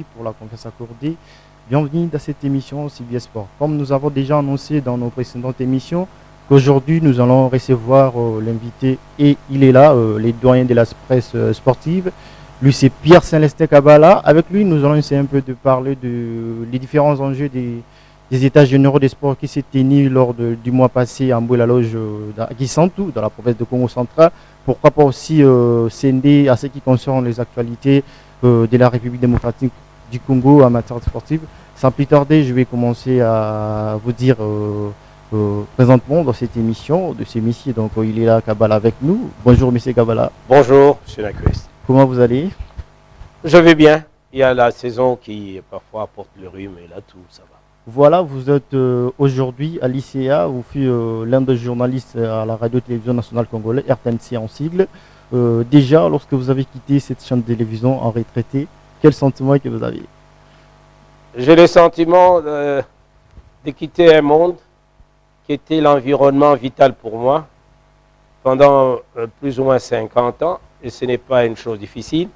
merci pour la confiance accordée. Bienvenue dans cette émission CBS Sport. Comme nous avons déjà annoncé dans nos précédentes émissions, qu'aujourd'hui nous allons recevoir l'invité, et il est là, les doyens de la presse sportive. Lui, c'est Pierre Célestin Kabala. Avec lui, nous allons essayer un peu de parler des différents enjeux des états généraux des sports qui s'est tenu lors du mois passé à Mboué-la-Loge, à Kisantu, dans la province de Congo central. Pourquoi pas aussi scinder à ce qui concerne les actualités de la République démocratique du Congo en matière sportive. Sans plus tarder, je vais commencer à vous dire présentement dans cette émission de ce monsieur. Donc, il est là, Kabala, avec nous. Bonjour, monsieur Kabala. Bonjour, monsieur Nakwest. Comment vous allez? Je vais bien. Il y a la saison qui parfois apporte le rhume, mais là, tout, ça va. Voilà, vous êtes aujourd'hui à l'ICA. Vous faites l'un des journalistes à la radio-télévision nationale congolaise, RTNC en sigle. Déjà, lorsque vous avez quitté cette chaîne de télévision en retraité, quel sentiment que vous avez? J'ai le sentiment de quitter un monde qui était l'environnement vital pour moi pendant plus ou moins 50 ans, et ce n'est pas une chose difficile.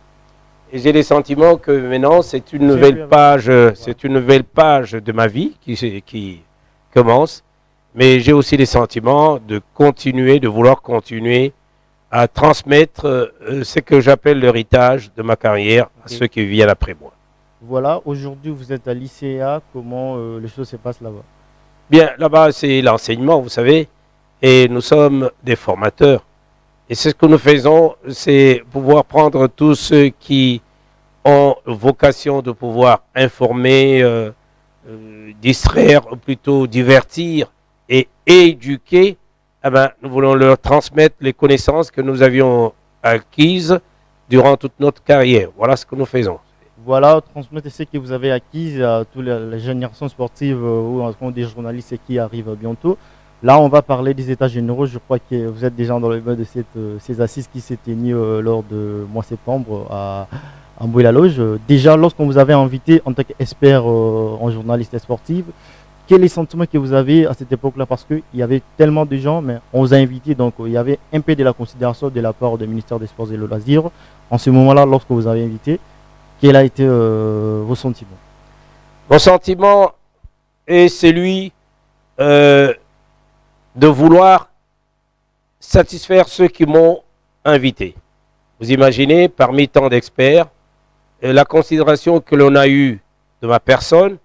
Et j'ai le sentiment que maintenant, c'est une nouvelle page, de ma vie qui commence. Mais j'ai aussi le sentiment de vouloir continuer à transmettre ce que j'appelle l'héritage de ma carrière à ceux qui viennent après moi. Voilà, aujourd'hui vous êtes à l'ICA, comment les choses se passent là-bas? Bien, là-bas c'est l'enseignement, vous savez, et nous sommes des formateurs. Et c'est ce que nous faisons, c'est pouvoir prendre tous ceux qui ont vocation de pouvoir informer, distraire, ou plutôt divertir et éduquer. Eh ben, nous voulons leur transmettre les connaissances que nous avions acquises durant toute notre carrière. Voilà ce que nous faisons. Voilà, transmettez ce que vous avez acquis à toutes les générations sportives ou des journalistes qui arrivent bientôt. Là, on va parler des états généraux. Je crois que vous êtes déjà dans le bain de ces assises qui s'est tenues lors du mois de septembre à Mboué-la-Loge. Déjà, lorsqu'on vous avait invité en tant qu'expert en journaliste sportive, quel est le sentiment que vous avez à cette époque-là? Parce qu'il y avait tellement de gens, mais on vous a invité, donc il y avait un peu de la considération de la part du ministère des Sports et de loisirs. En ce moment-là, lorsque vous avez invité, quel a été vos sentiments? Mon sentiment est celui de vouloir satisfaire ceux qui m'ont invité. Vous imaginez, parmi tant d'experts, la considération que l'on a eue de ma personne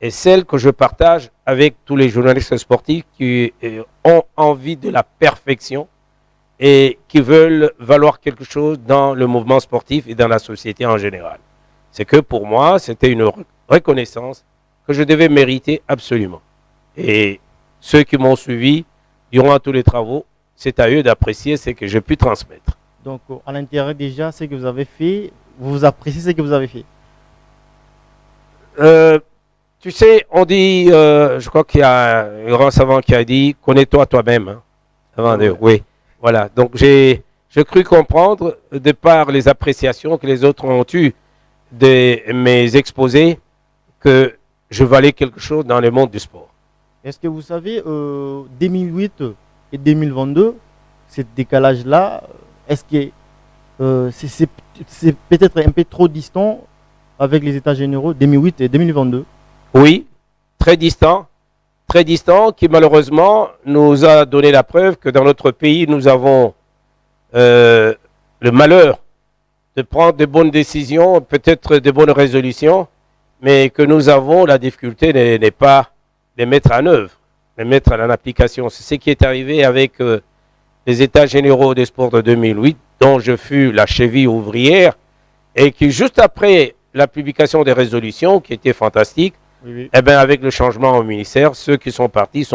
est celle que je partage avec tous les journalistes sportifs qui ont envie de la perfection et qui veulent valoir quelque chose dans le mouvement sportif et dans la société en général. C'est que pour moi, c'était une reconnaissance que je devais mériter absolument. Et ceux qui m'ont suivi durant tous les travaux, c'est à eux d'apprécier ce que j'ai pu transmettre. Donc, à l'intérieur déjà, ce que vous avez fait, vous appréciez ce que vous avez fait? Tu sais, on dit, je crois qu'il y a un grand savant qui a dit, connais-toi toi-même. Hein, avant de, oui, voilà. Donc, j'ai cru comprendre, de par les appréciations que les autres ont eues de mes exposés, que je valais quelque chose dans le monde du sport. Est-ce que vous savez, 2008 et 2022, ce décalage-là, est-ce que c'est peut-être un peu trop distant avec les états généraux 2008 et 2022? Oui, très distant, qui malheureusement nous a donné la preuve que dans notre pays, nous avons le malheur de prendre de bonnes décisions, peut-être de bonnes résolutions, mais que nous avons la difficulté n'est pas les mettre en œuvre, les mettre en application. C'est ce qui est arrivé avec les États généraux des sports de 2008, dont je fus la cheville ouvrière, et qui, juste après la publication des résolutions, qui était fantastique, oui. Eh bien, avec le changement au ministère, ceux qui sont partis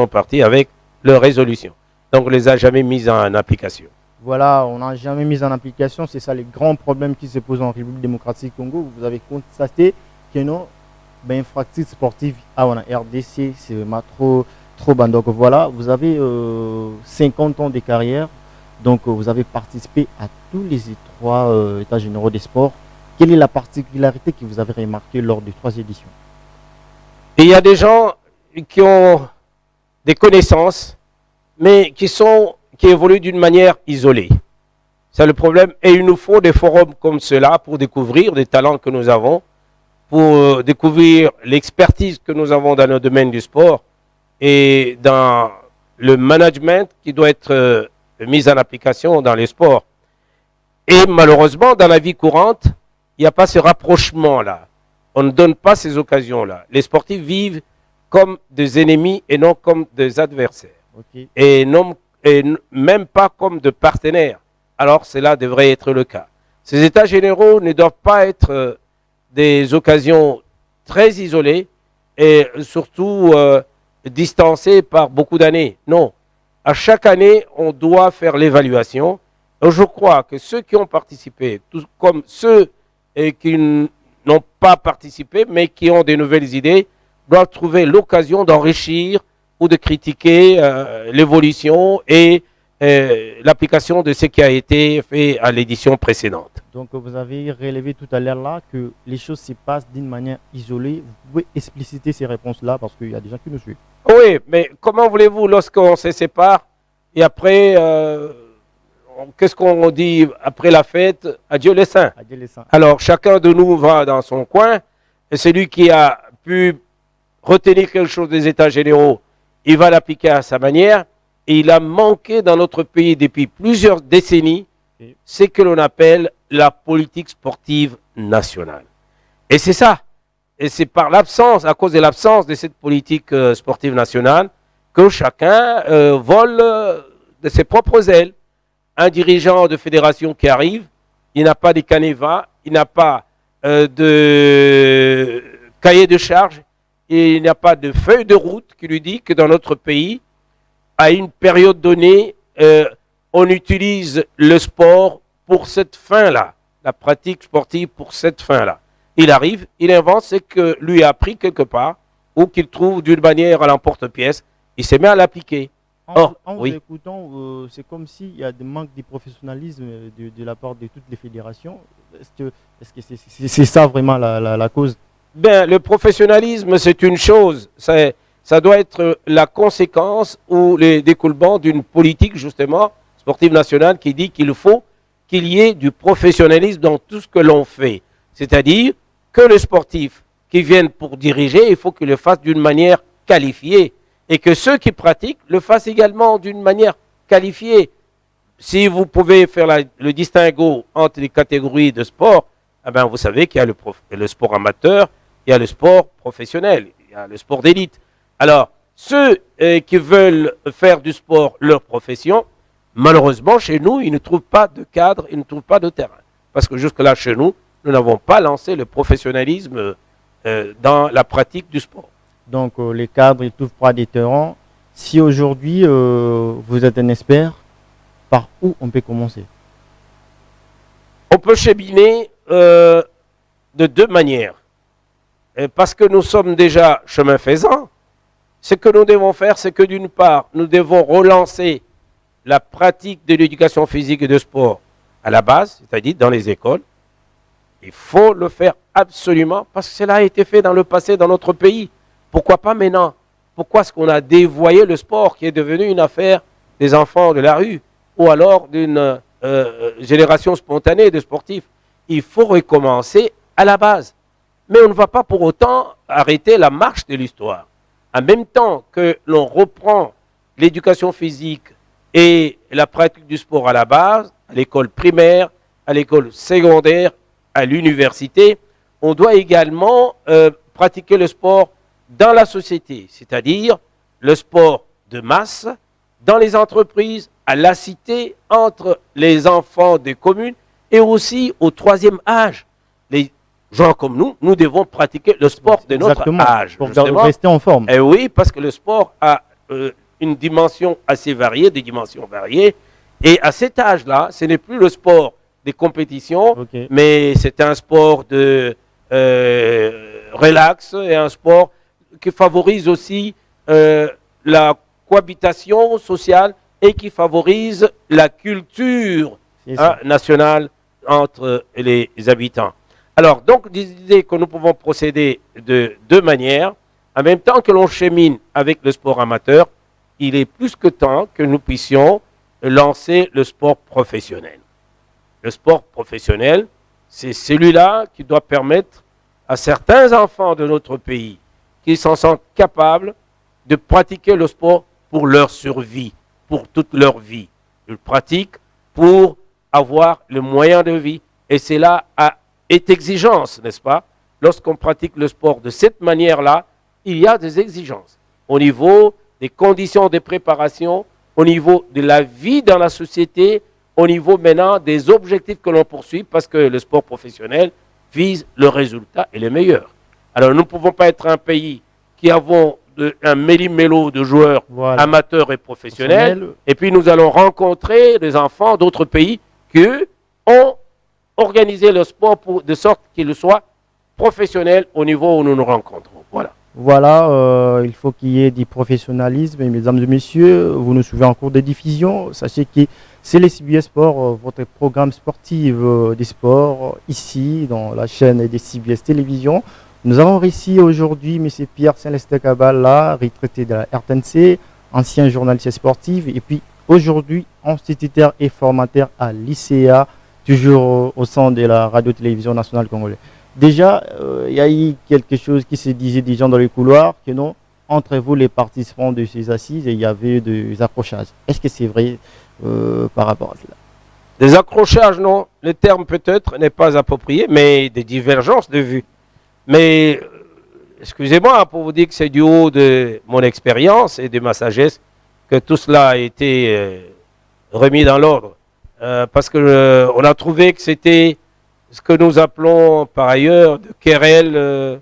avec leurs résolutions. Donc, on ne les a jamais mises en application. Voilà, on n'a jamais mis en application. C'est ça les grands problèmes qui se posent en République démocratique du Congo. Vous avez constaté que nos infrastructures sportives en RDC, c'est vraiment trop bas. Donc voilà, vous avez 50 ans de carrière. Donc vous avez participé à tous les trois états généraux des sports. Quelle est la particularité que vous avez remarquée lors des 3 éditions? Il y a des gens qui ont des connaissances, mais qui évoluent d'une manière isolée. C'est le problème. Et il nous faut des forums comme cela pour découvrir des talents que nous avons pour découvrir l'expertise que nous avons dans le domaine du sport et dans le management qui doit être mis en application dans les sports. Et malheureusement, dans la vie courante, il n'y a pas ce rapprochement-là. On ne donne pas ces occasions-là. Les sportifs vivent comme des ennemis et non comme des adversaires. Ok. Et même pas comme de partenaires. Alors cela devrait être le cas. Ces états généraux ne doivent pas être des occasions très isolées et surtout distancées par beaucoup d'années. Non. À chaque année, on doit faire l'évaluation. Je crois que ceux qui ont participé, tout comme ceux qui n'ont pas participé, mais qui ont des nouvelles idées, doivent trouver l'occasion d'enrichir ou de critiquer l'évolution et l'application de ce qui a été fait à l'édition précédente. Donc, vous avez relevé tout à l'heure là que les choses se passent d'une manière isolée. Vous pouvez expliciter ces réponses-là parce qu'il y a des gens qui nous suivent. Oui, mais comment voulez-vous lorsqu'on se sépare et après, qu'est-ce qu'on dit après la fête? Adieu les saints. Adieu les saints. Alors, chacun de nous va dans son coin et celui qui a pu retenir quelque chose des états généraux, il va l'appliquer à sa manière. Et il a manqué dans notre pays depuis plusieurs décennies ce que l'on appelle la politique sportive nationale. Et c'est ça. Et c'est par l'absence, à cause de l'absence de cette politique sportive nationale, que chacun vole de ses propres ailes. Un dirigeant de fédération qui arrive, il n'a pas de canevas, il n'a pas de cahier de charge, il n'y a pas de feuille de route qui lui dit que dans notre pays, à une période donnée, on utilise le sport pour cette fin-là, la pratique sportive pour cette fin-là. Il arrive, il invente ce que lui a appris quelque part, ou qu'il trouve d'une manière à l'emporte-pièce, il se met à l'appliquer. En vous écoutant, c'est comme s'il y a des manques de professionnalisme de la part de toutes les fédérations. Est-ce que c'est ça vraiment la cause? Ben, le professionnalisme, c'est une chose. Ça doit être la conséquence ou le découlement d'une politique, justement, sportive nationale qui dit qu'il faut qu'il y ait du professionnalisme dans tout ce que l'on fait. C'est-à-dire que le sportif qui vienne pour diriger, il faut qu'il le fasse d'une manière qualifiée. Et que ceux qui pratiquent le fassent également d'une manière qualifiée. Si vous pouvez faire le distinguo entre les catégories de sport, eh ben vous savez qu'il y a le sport amateur, il y a le sport professionnel, il y a le sport d'élite. Alors, ceux qui veulent faire du sport leur profession, malheureusement, chez nous, ils ne trouvent pas de cadre, ils ne trouvent pas de terrain. Parce que jusque-là, chez nous, nous n'avons pas lancé le professionnalisme dans la pratique du sport. Donc, les cadres, ils ne trouvent pas des terrains. Si aujourd'hui, vous êtes un expert, par où on peut commencer? On peut cheminer de deux manières. Parce que nous sommes déjà chemin faisant, ce que nous devons faire, c'est que d'une part, nous devons relancer la pratique de l'éducation physique et de sport à la base, c'est-à-dire dans les écoles. Il faut le faire absolument parce que cela a été fait dans le passé dans notre pays. Pourquoi pas maintenant? Pourquoi est-ce qu'on a dévoyé le sport qui est devenu une affaire des enfants de la rue ou alors d'une génération spontanée de sportifs? Il faut recommencer à la base. Mais on ne va pas pour autant arrêter la marche de l'histoire. En même temps que l'on reprend l'éducation physique et la pratique du sport à la base, à l'école primaire, à l'école secondaire, à l'université, on doit également pratiquer le sport dans la société, c'est-à-dire le sport de masse, dans les entreprises, à la cité, entre les enfants des communes et aussi au troisième âge. Les gens comme nous devons pratiquer le sport de notre âge. Pour rester en forme. Et oui, parce que le sport a une dimension assez variée, des dimensions variées. Et à cet âge-là, ce n'est plus le sport des compétitions, mais c'est un sport de relax et un sport qui favorise aussi la cohabitation sociale et qui favorise la culture nationale entre les habitants. Alors, donc, disais que nous pouvons procéder de deux manières. En même temps que l'on chemine avec le sport amateur, il est plus que temps que nous puissions lancer le sport professionnel. Le sport professionnel, c'est celui-là qui doit permettre à certains enfants de notre pays qui s'en sentent capables de pratiquer le sport pour leur survie, pour toute leur vie. Ils pratiquent pour avoir le moyen de vie. Et c'est là est exigence, n'est-ce pas? Lorsqu'on pratique le sport de cette manière-là, il y a des exigences au niveau des conditions de préparation, au niveau de la vie dans la société, au niveau maintenant des objectifs que l'on poursuit, parce que le sport professionnel vise le résultat et le meilleur. Alors nous ne pouvons pas être un pays qui avons un méli-mélo de joueurs amateurs et professionnels, et puis nous allons rencontrer des enfants d'autres pays qui ont organisé le sport de sorte qu'il soit professionnel au niveau où nous nous rencontrons. Voilà. Voilà, il faut qu'il y ait du professionnalisme. Et mesdames et messieurs, vous nous suivez en cours de diffusion. Sachez que c'est les CBS Sports, votre programme sportif des sports, ici, dans la chaîne des CBS Télévision. Nous avons réussi aujourd'hui M. Pierre Célestin Cabala, retraité de la RTNC, ancien journaliste sportif, et puis aujourd'hui instituteur et formateur à l'ICA, toujours au sein de la radio-télévision nationale congolaise. Déjà, il y a eu quelque chose qui se disait des gens dans les couloirs, que non, entre vous les participants de ces assises, il y avait des accrochages. Est-ce que c'est vrai par rapport à cela? Des accrochages, non. Le terme peut-être n'est pas approprié, mais des divergences de vues. Mais, excusez-moi pour vous dire que c'est du haut de mon expérience et de ma sagesse que tout cela a été remis dans l'ordre. Parce qu'on a trouvé que c'était ce que nous appelons par ailleurs de querelle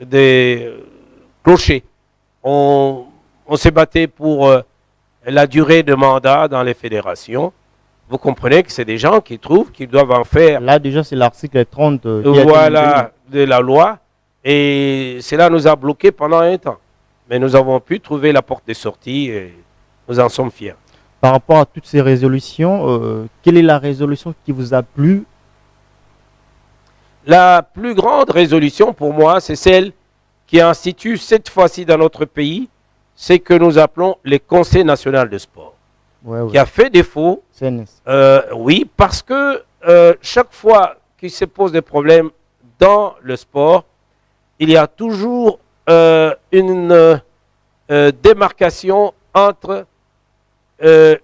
des clochers. On s'est battu pour la durée de mandat dans les fédérations. Vous comprenez que c'est des gens qui trouvent qu'ils doivent en faire. Là déjà c'est l'article 30 voilà, de la loi. Et cela nous a bloqués pendant un temps. Mais nous avons pu trouver la porte de sortie et nous en sommes fiers. Par rapport à toutes ces résolutions, quelle est la résolution qui vous a plu? La plus grande résolution pour moi, c'est celle qui institue cette fois-ci dans notre pays, c'est que nous appelons les conseils nationaux de sport. Qui a fait défaut. Oui, parce que chaque fois qu'il se pose des problèmes dans le sport, il y a toujours une démarcation entre le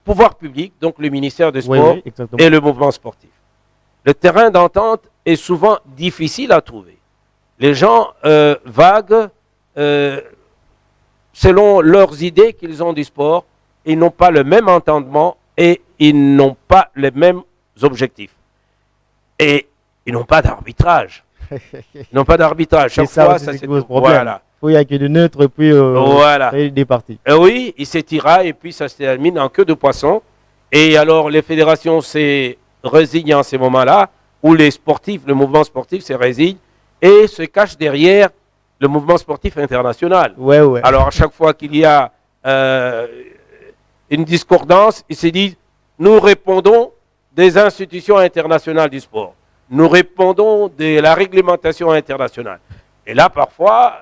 pouvoir public, donc le ministère des Sports, et le mouvement sportif. Le terrain d'entente est souvent difficile à trouver. Les gens vaguent selon leurs idées qu'ils ont du sport. Ils n'ont pas le même entendement et ils n'ont pas les mêmes objectifs. Et ils n'ont pas d'arbitrage. Ils n'ont pas d'arbitrage. Chaque fois, ça c'est voilà. Il y a que de neutres et puis voilà. des partis. Oui, il s'étira et puis ça se termine en queue de poisson. Et alors les fédérations se résignent en ces moments-là, où les sportifs, le mouvement sportif se résigne et se cache derrière le mouvement sportif international. Alors à chaque fois qu'il y a une discordance, ils se disent, nous répondons des institutions internationales du sport. Nous répondons de la réglementation internationale. Et là, parfois,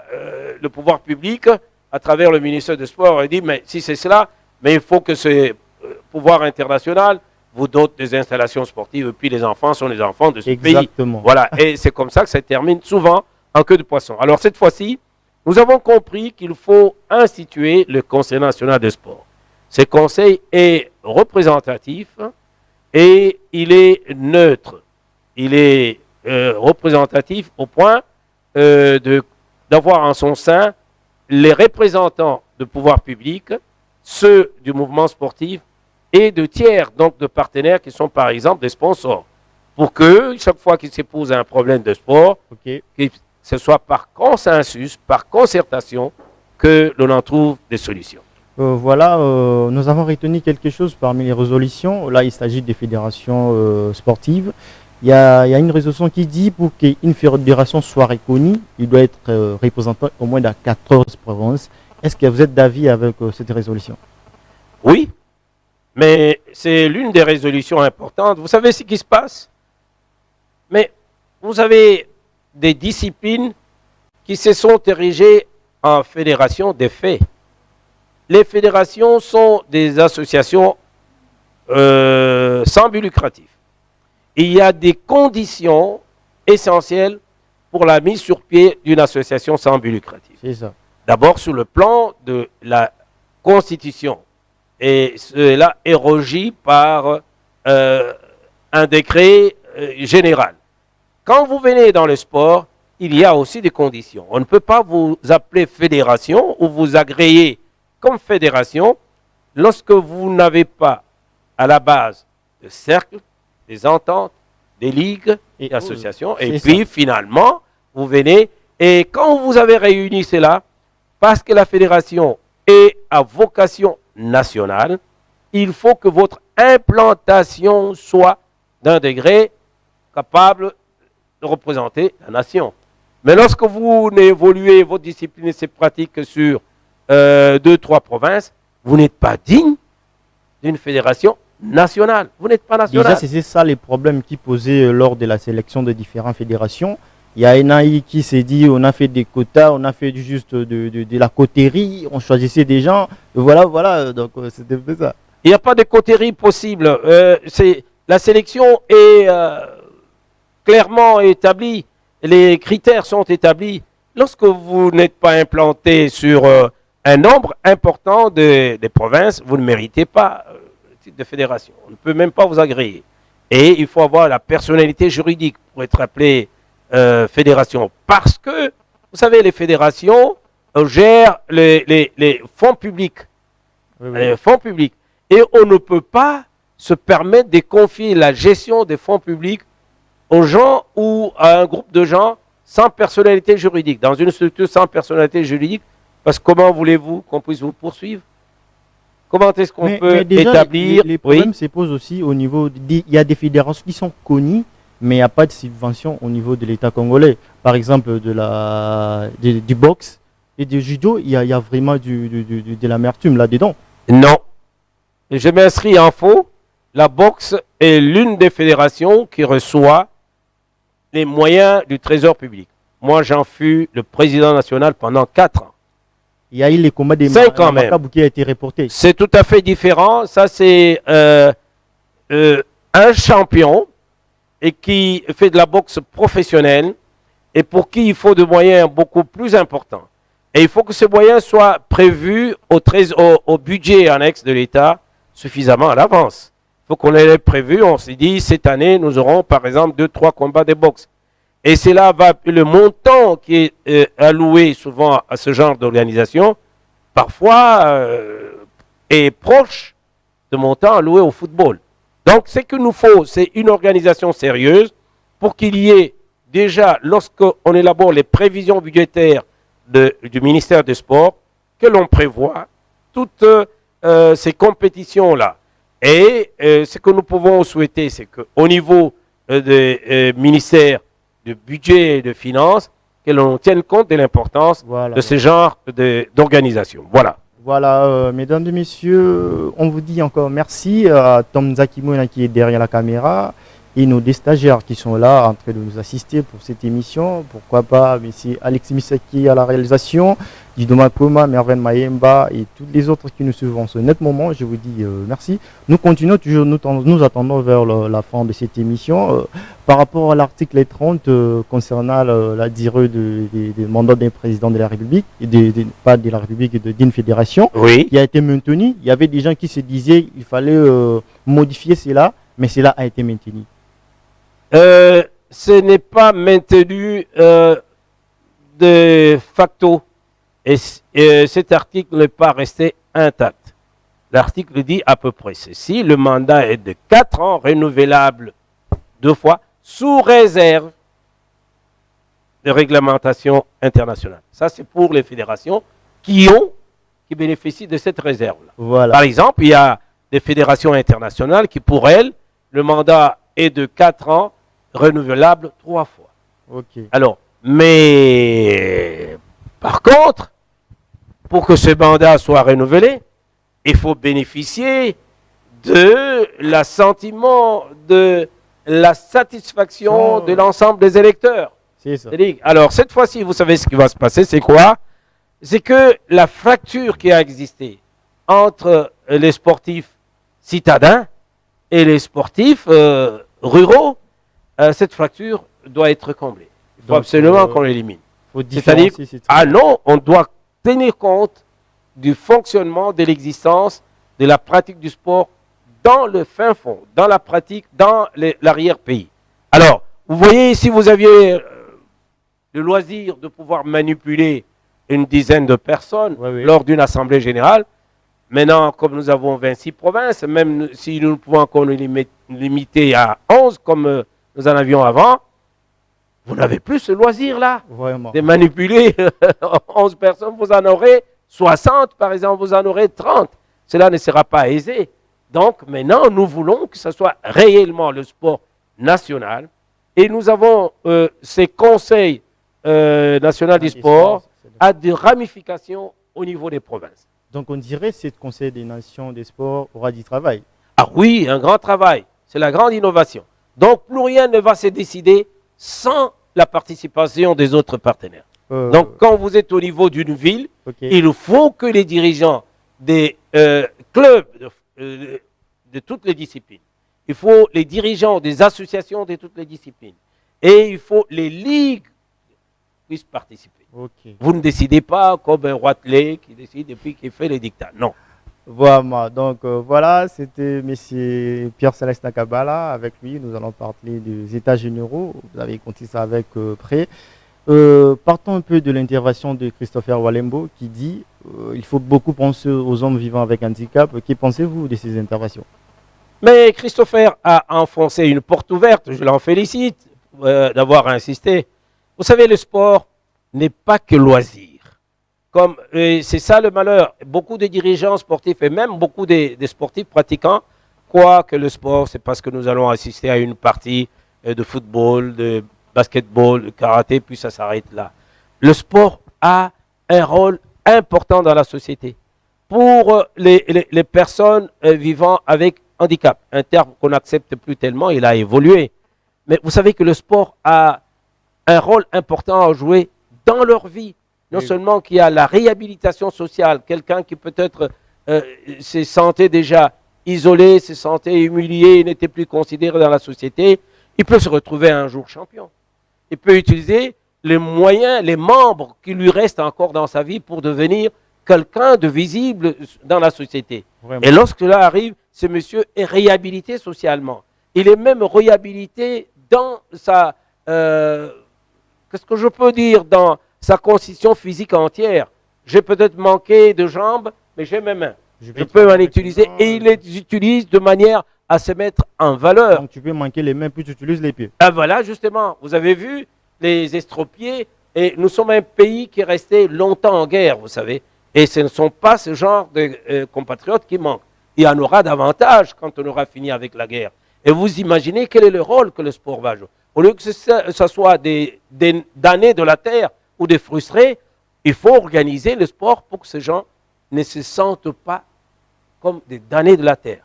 le pouvoir public, à travers le ministère des Sports, dit, mais si c'est cela, mais il faut que ce pouvoir international vous dote des installations sportives, et puis les enfants sont les enfants de ce pays. Voilà, et c'est comme ça que ça termine souvent en queue de poisson. Alors cette fois-ci, nous avons compris qu'il faut instituer le Conseil national des sports. Ce conseil est représentatif et il est neutre. Il est représentatif au point d'avoir en son sein les représentants de pouvoir public, ceux du mouvement sportif et de tiers, donc de partenaires qui sont par exemple des sponsors. Pour que chaque fois qu'il se pose un problème de sport, que ce soit par consensus, par concertation, que l'on en trouve des solutions. Voilà, nous avons retenu quelque chose parmi les résolutions. Là, il s'agit des fédérations sportives. Il y a une résolution qui dit pour qu'une fédération soit reconnue, il doit être représentant au moins dans 14 provinces. Est-ce que vous êtes d'avis avec cette résolution? Oui, mais c'est l'une des résolutions importantes. Vous savez ce qui se passe? Mais vous avez des disciplines qui se sont érigées en fédérations des faits. Les fédérations sont des associations sans but lucratif. Il y a des conditions essentielles pour la mise sur pied d'une association sans but lucratif. C'est ça. D'abord sur le plan de la Constitution. Et cela est régi par un décret général. Quand vous venez dans le sport, il y a aussi des conditions. On ne peut pas vous appeler fédération ou vous agréer comme fédération lorsque vous n'avez pas à la base de cercles, des ententes, des ligues, des associations. Et puis finalement, vous venez et quand vous avez réuni cela, parce que la fédération est à vocation nationale, il faut que votre implantation soit d'un degré capable de représenter la nation. Mais lorsque vous évoluez votre discipline et ses pratiques sur 2-3 provinces, vous n'êtes pas digne d'une fédération nationale. Vous n'êtes pas national. Déjà, c'est ça les problèmes qui posaient lors de la sélection de différentes fédérations. Il y a un qui s'est dit on a fait des quotas, on a fait juste de la coterie, on choisissait des gens. Voilà, donc c'était un peu ça. Il n'y a pas de coterie possible. La sélection est clairement établie. Les critères sont établis. Lorsque vous n'êtes pas implanté sur un nombre important des provinces, vous ne méritez pas le titre de fédération. On ne peut même pas vous agréer. Et il faut avoir la personnalité juridique pour être appelé fédération. Parce que, vous savez, les fédérations gèrent les fonds publics. Oui. Les fonds publics. Et on ne peut pas se permettre de confier la gestion des fonds publics aux gens ou à un groupe de gens sans personnalité juridique, dans une structure sans personnalité juridique, parce que comment voulez-vous qu'on puisse vous poursuivre? Comment est-ce qu'on peut déjà, établir... Les problèmes se posent aussi au niveau... Il y a des fédérations qui sont connues, mais il n'y a pas de subvention au niveau de l'État congolais. Par exemple, du boxe et du judo, il y a vraiment de l'amertume là-dedans. Non. Je m'inscris en faux. La boxe est l'une des fédérations qui reçoit les moyens du trésor public. Moi, j'en fus le président national pendant 4 ans. Il y a eu les combats des Macabou qui a été reporté. C'est tout à fait différent. Ça, c'est un champion et qui fait de la boxe professionnelle et pour qui il faut des moyens beaucoup plus importants. Et il faut que ces moyens soient prévus au budget annexe de l'État suffisamment à l'avance. Il faut qu'on les prévu. On s'est dit, cette année, nous aurons par exemple 2-3 combats de boxe. Et c'est là le montant qui est alloué souvent à ce genre d'organisation, parfois est proche de montant alloué au football. Donc, ce qu'il nous faut, c'est une organisation sérieuse pour qu'il y ait déjà, lorsqu'on élabore les prévisions budgétaires du ministère des Sports, que l'on prévoit toutes ces compétitions-là. Et ce que nous pouvons souhaiter, c'est qu'au niveau des ministères de budget et de finances, que l'on tienne compte de l'importance de ce genre d'organisation. Voilà. Voilà, mesdames et messieurs, on vous dit encore merci à Tom Zakimouna qui est derrière la caméra et nos deux stagiaires qui sont là en train de nous assister pour cette émission. Pourquoi pas M. Alexis Misaki à la réalisation, Didoma Koma, Merven Mayemba et tous les autres qui nous suivent en ce net moment. Je vous dis merci. Nous continuons toujours, nous attendons vers la fin de cette émission. Par rapport à l'article 30 concernant la durée des mandats des présidents de la République, pas de la République, d'une fédération, oui, qui a été maintenu. Il y avait des gens qui se disaient qu'il fallait modifier cela, mais cela a été maintenu. Ce n'est pas maintenu de facto. Et cet article n'est pas resté intact. L'article dit à peu près ceci. Le mandat est de 4 ans, renouvelable 2 fois, sous réserve de réglementation internationale. Ça, c'est pour les fédérations qui bénéficient de cette réserve-là. Voilà. Par exemple, il y a des fédérations internationales qui, pour elles, le mandat est de 4 ans, renouvelable 3 fois. Okay. Alors, mais par contre, pour que ce mandat soit renouvelé, il faut bénéficier de l'assentiment, de la satisfaction de l'ensemble des électeurs. C'est ça. Alors, cette fois-ci, vous savez ce qui va se passer, c'est quoi? C'est que la fracture qui a existé entre les sportifs citadins et les sportifs ruraux, cette fracture doit être comblée. Il Il faut absolument qu'on l'élimine. C'est-à-dire, non, on doit tenir compte du fonctionnement, de l'existence, de la pratique du sport dans le fin fond, dans la pratique, dans l'arrière-pays. Alors, vous voyez, si vous aviez le loisir de pouvoir manipuler une dizaine de personnes lors d'une assemblée générale, maintenant, comme nous avons 26 provinces, même si nous ne pouvons encore nous limiter à 11 comme nous en avions avant, vous n'avez plus ce loisir-là de manipuler 11 personnes. Vous en aurez 60, par exemple, vous en aurez 30. Cela ne sera pas aisé. Donc, maintenant, nous voulons que ce soit réellement le sport national. Et nous avons ces conseils nationaux du sport à des ramifications au niveau des provinces. Donc, on dirait que ce Conseil des nations des sports aura du travail. Ah oui, un grand travail. C'est la grande innovation. Donc, plus rien ne va se décider sans la participation des autres partenaires. Donc, quand vous êtes au niveau d'une ville, il faut que les dirigeants des clubs de toutes les disciplines, il faut les dirigeants des associations de toutes les disciplines, et il faut les ligues puissent participer. Vous ne décidez pas comme un roi qui décide et puis qui fait les dictats. Non. Voilà, donc voilà, c'était M. Pierre-Célestin Kabala. Avec lui, nous allons parler des états généraux. Vous avez compté ça avec près. Partons un peu de l'intervention de Christopher Walembo qui dit il faut beaucoup penser aux hommes vivant avec handicap. Que pensez-vous de ces interventions? Mais Christopher a enfoncé une porte ouverte. Je l'en félicite d'avoir insisté. Vous savez, le sport n'est pas que loisir. C'est ça le malheur. Beaucoup de dirigeants sportifs et même beaucoup des sportifs pratiquants croient que le sport, c'est parce que nous allons assister à une partie de football, de basketball, de karaté, puis ça s'arrête là. Le sport a un rôle important dans la société. Pour les personnes vivant avec handicap, un terme qu'on n'accepte plus tellement, il a évolué. Mais vous savez que le sport a un rôle important à jouer dans leur vie. Non seulement qu'il y a la réhabilitation sociale, quelqu'un qui peut-être se sentait déjà isolé, se sentait humilié, n'était plus considéré dans la société, il peut se retrouver un jour champion. Il peut utiliser les moyens, les membres qui lui restent encore dans sa vie pour devenir quelqu'un de visible dans la société. Vraiment. Et lorsque cela arrive, ce monsieur est réhabilité socialement. Il est même réhabilité dans sa... qu'est-ce que je peux dire dans sa constitution physique entière. J'ai peut-être manqué de jambes, mais j'ai mes mains. Je peux m'en utiliser et il les utilise de manière à se mettre en valeur. Donc tu peux manquer les mains, puis tu utilises les pieds. Ah voilà, justement. Vous avez vu les estropiés, et nous sommes un pays qui est resté longtemps en guerre, vous savez. Et ce ne sont pas ce genre de compatriotes qui manquent. Il y en aura davantage quand on aura fini avec la guerre. Et vous imaginez quel est le rôle que le sport va jouer. Au lieu que ce soit des damnés de la terre, ou des frustrés, il faut organiser le sport pour que ces gens ne se sentent pas comme des damnés de la terre.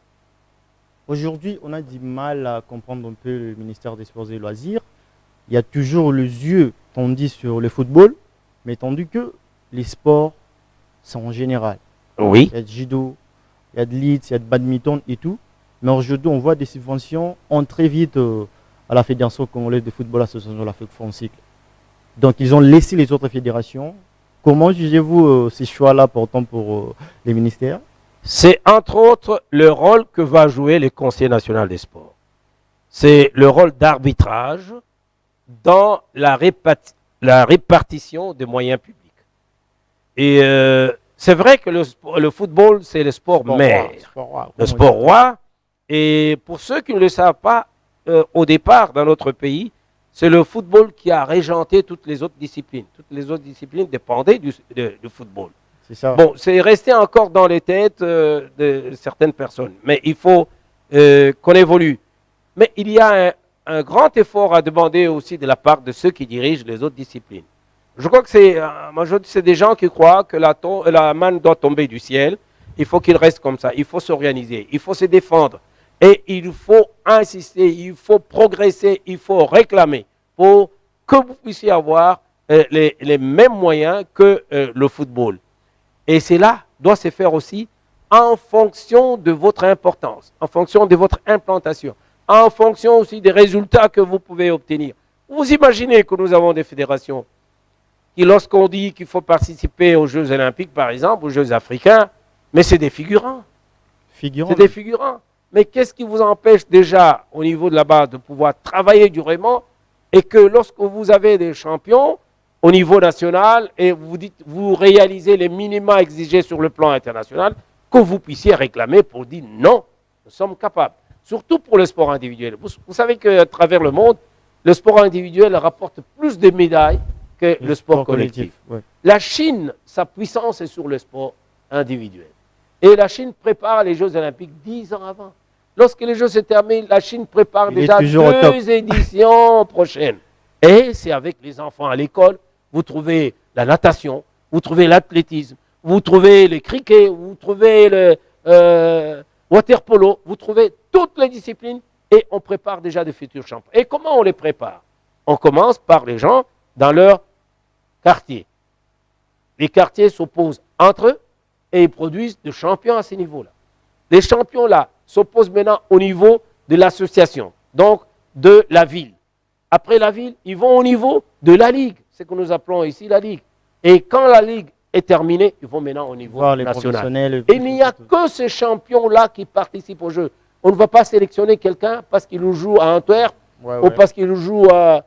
Aujourd'hui, on a du mal à comprendre un peu le ministère des Sports et des Loisirs. Il y a toujours les yeux tendus sur le football, mais tandis que les sports sont en général. Oui. Il y a de judo, il y a de lutte, il y a de badminton et tout. Mais aujourd'hui, on voit des subventions entrer vite à la Fédération congolaise de football, l'association de l'Afrique francophone. Donc, ils ont laissé les autres fédérations. Comment jugez-vous ces choix-là pourtant pour les ministères? C'est entre autres le rôle que va jouer le Conseil national des sports. C'est le rôle d'arbitrage dans la répartition des moyens publics. Et c'est vrai que le football, c'est le sport mère, le sport roi. Et pour ceux qui ne le savent pas, au départ dans notre pays, c'est le football qui a régenté toutes les autres disciplines. Toutes les autres disciplines dépendaient du football. C'est ça. Bon, c'est resté encore dans les têtes de certaines personnes. Mais il faut qu'on évolue. Mais il y a un grand effort à demander aussi de la part de ceux qui dirigent les autres disciplines. Je crois que c'est des gens qui croient que la manne doit tomber du ciel. Il faut qu'il reste comme ça. Il faut s'organiser. Il faut se défendre. Et il faut insister, il faut progresser, il faut réclamer pour que vous puissiez avoir les mêmes moyens que le football. Et cela doit se faire aussi en fonction de votre importance, en fonction de votre implantation, en fonction aussi des résultats que vous pouvez obtenir. Vous imaginez que nous avons des fédérations qui, lorsqu'on dit qu'il faut participer aux Jeux Olympiques, par exemple, aux Jeux Africains, mais c'est des figurants. Figurant. C'est des figurants. Mais qu'est-ce qui vous empêche déjà, au niveau de la base, de pouvoir travailler durement et que lorsque vous avez des champions au niveau national et vous réalisez les minima exigés sur le plan international, que vous puissiez réclamer pour dire non, nous sommes capables. Surtout pour le sport individuel. Vous savez qu'à travers le monde, le sport individuel rapporte plus de médailles que le sport collectif. Ouais. La Chine, sa puissance est sur le sport individuel. Et la Chine prépare les Jeux Olympiques 10 ans avant. Lorsque les Jeux se terminent, la Chine prépare déjà 2 éditions prochaines. Et c'est avec les enfants à l'école, vous trouvez la natation, vous trouvez l'athlétisme, vous trouvez le cricket, vous trouvez le water polo, vous trouvez toutes les disciplines et on prépare déjà des futurs champions. Et comment on les prépare? On commence par les gens dans leur quartier. Les quartiers s'opposent entre eux et ils produisent des champions à ces niveaux-là. Les champions-là s'opposent maintenant au niveau de l'association, donc de la ville. Après la ville, ils vont au niveau de la ligue, ce que nous appelons ici la ligue. Et quand la ligue est terminée, ils vont maintenant au niveau national. Et il n'y a que ces champions-là qui participent au jeu. On ne va pas sélectionner quelqu'un parce qu'il joue à Antwerp ou parce qu'il joue à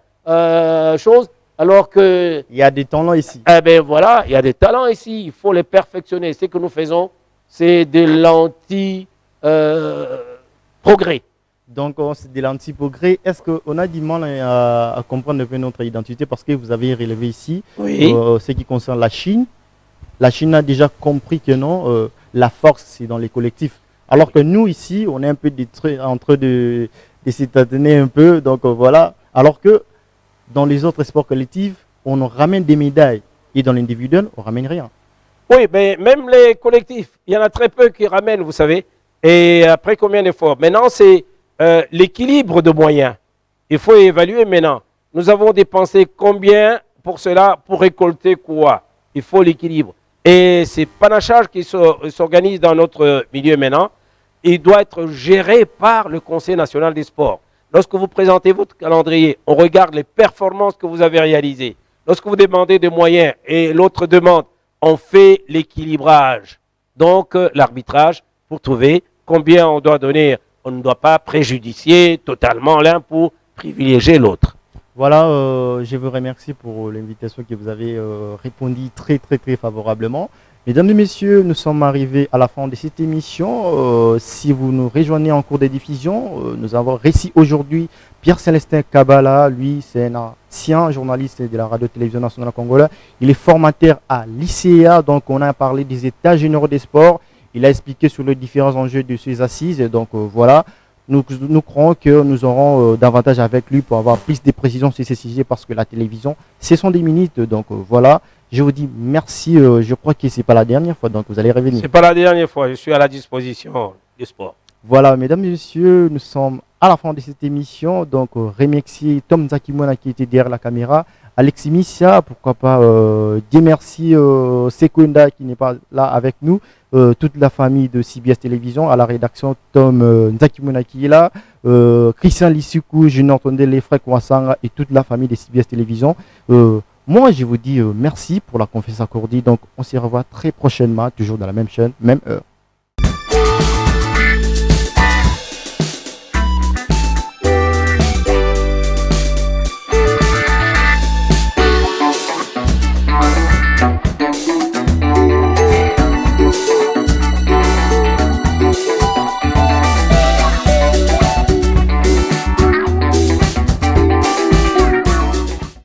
chose, alors que... Il y a des talents ici. Eh bien voilà, il y a des talents ici, il faut les perfectionner. Ce que nous faisons, c'est de l'anti-progrès. Donc, c'est de l'anti-progrès. Est-ce qu'on a du mal à comprendre un peu notre identité parce que vous avez relevé ici ce qui concerne la Chine. La Chine a déjà compris que non, la force, c'est dans les collectifs. Alors que nous, ici, on est un peu en train de s'étonner un peu. Donc, voilà. Alors que dans les autres sports collectifs, on ramène des médailles. Et dans l'individuel, on ne ramène rien. Oui, mais même les collectifs, il y en a très peu qui ramènent, vous savez. Et après combien d'efforts? Maintenant, c'est l'équilibre de moyens. Il faut évaluer maintenant. Nous avons dépensé combien pour cela, pour récolter quoi? Il faut l'équilibre. Et ces panachages qui s'organisent dans notre milieu maintenant, il doit être géré par le Conseil national des sports. Lorsque vous présentez votre calendrier, on regarde les performances que vous avez réalisées. Lorsque vous demandez des moyens et l'autre demande, on fait l'équilibrage. Donc l'arbitrage pour trouver combien on doit donner. On ne doit pas préjudicier totalement l'un pour privilégier l'autre. Voilà, je vous remercie pour l'invitation que vous avez répondu très favorablement. Mesdames et messieurs, nous sommes arrivés à la fin de cette émission. Si vous nous rejoignez en cours de diffusion, nous avons réussi aujourd'hui Pierre-Célestin Kabala. Lui, c'est un ancien journaliste de la radio-télévision nationale congolaise. Il est formateur à l'ICA, donc on a parlé des états généraux des sports. Il a expliqué sur les différents enjeux de ces assises. Donc voilà, nous croyons que nous aurons davantage avec lui pour avoir plus de précisions sur ces sujets parce que la télévision, ce sont des minutes. Donc voilà, je vous dis merci. Je crois que ce n'est pas la dernière fois, donc vous allez revenir. Ce n'est pas la dernière fois, je suis à la disposition du sport. Voilà, mesdames et messieurs, nous sommes à la fin de cette émission. Donc remercier Tom Zakimona qui était derrière la caméra. Alexis Missia, pourquoi pas Dieu merci Sekunda qui n'est pas là avec nous, toute la famille de CBS Télévision, à la rédaction Tom Nzakimona qui est là, Christian Lissoukou, Junior Tondé, les frères Kouassanga et toute la famille de CBS Télévision. Moi, je vous dis merci pour la confiance accordée. Donc, on se revoit très prochainement, toujours dans la même chaîne, même heure.